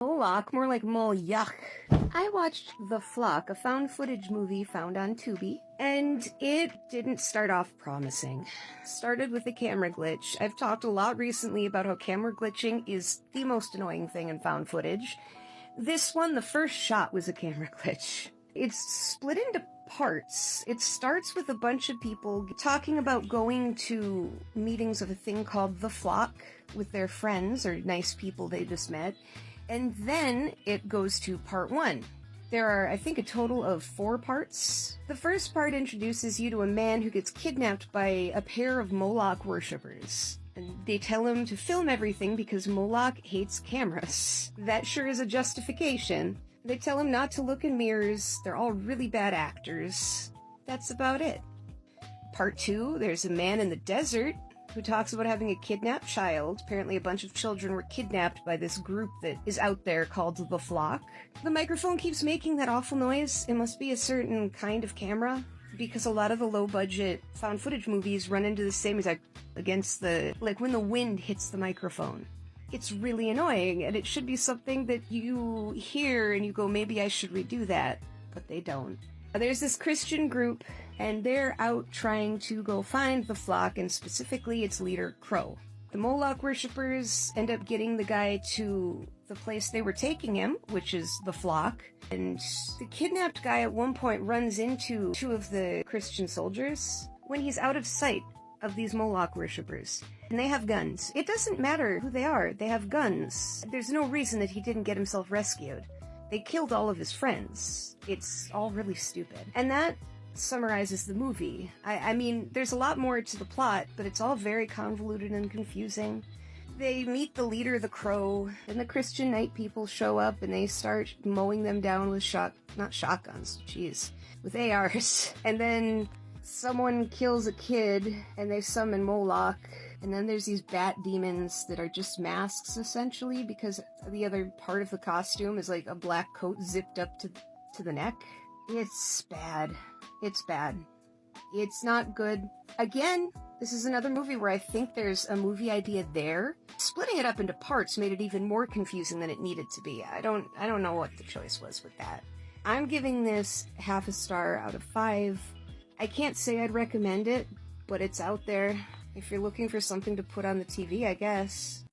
Moloch, more like Moloch. I watched The Flock, a found footage movie found on Tubi, and it didn't start off promising. Started with a camera glitch. I've talked a lot recently about how camera glitching is the most annoying thing in found footage. This one, the first shot was a camera glitch. It's split into parts. It starts with a bunch of people talking about going to meetings of a thing called The Flock with their friends or nice people they just met. And then it goes to part one. There are, I think, a total of 4 parts. The first part introduces you to a man who gets kidnapped by a pair of Moloch worshippers. And they tell him to film everything because Moloch hates cameras. That sure is a justification. They tell him not to look in mirrors. They're all really bad actors. That's about it. Part 2, there's a man in the desert who talks about having a kidnapped child. Apparently a bunch of children were kidnapped by this group that is out there called The Flock. The microphone keeps making that awful noise. It must be a certain kind of camera, because a lot of the low-budget found footage movies run into the same exact against like when the wind hits the microphone. It's really annoying, and it should be something that you hear and you go, maybe I should redo that, but they don't. There's this Christian group, and they're out trying to go find the flock, and specifically its leader, Crow. The Moloch worshippers end up getting the guy to the place they were taking him, which is the flock, and the kidnapped guy at one point runs into 2 of the Christian soldiers when he's out of sight of these Moloch worshippers. And they have guns. It doesn't matter who they are, they have guns. There's no reason that he didn't get himself rescued. They killed all of his friends. It's all really stupid. And that summarizes the movie. I mean, there's a lot more to the plot, but it's all very convoluted and confusing. They meet the leader, the Crow, and the Christian night people show up and they start mowing them down with not shotguns, jeez, with ARs. And then someone kills a kid and they summon Moloch. And then there's these bat demons that are just masks, essentially, because the other part of the costume is like a black coat zipped up to the neck. It's bad. It's bad. It's not good. Again, this is another movie where I think there's a movie idea there. Splitting it up into parts made it even more confusing than it needed to be. I don't know what the choice was with that. I'm giving this half a star out of 5. I can't say I'd recommend it, but it's out there. If you're looking for something to put on the TV, I guess.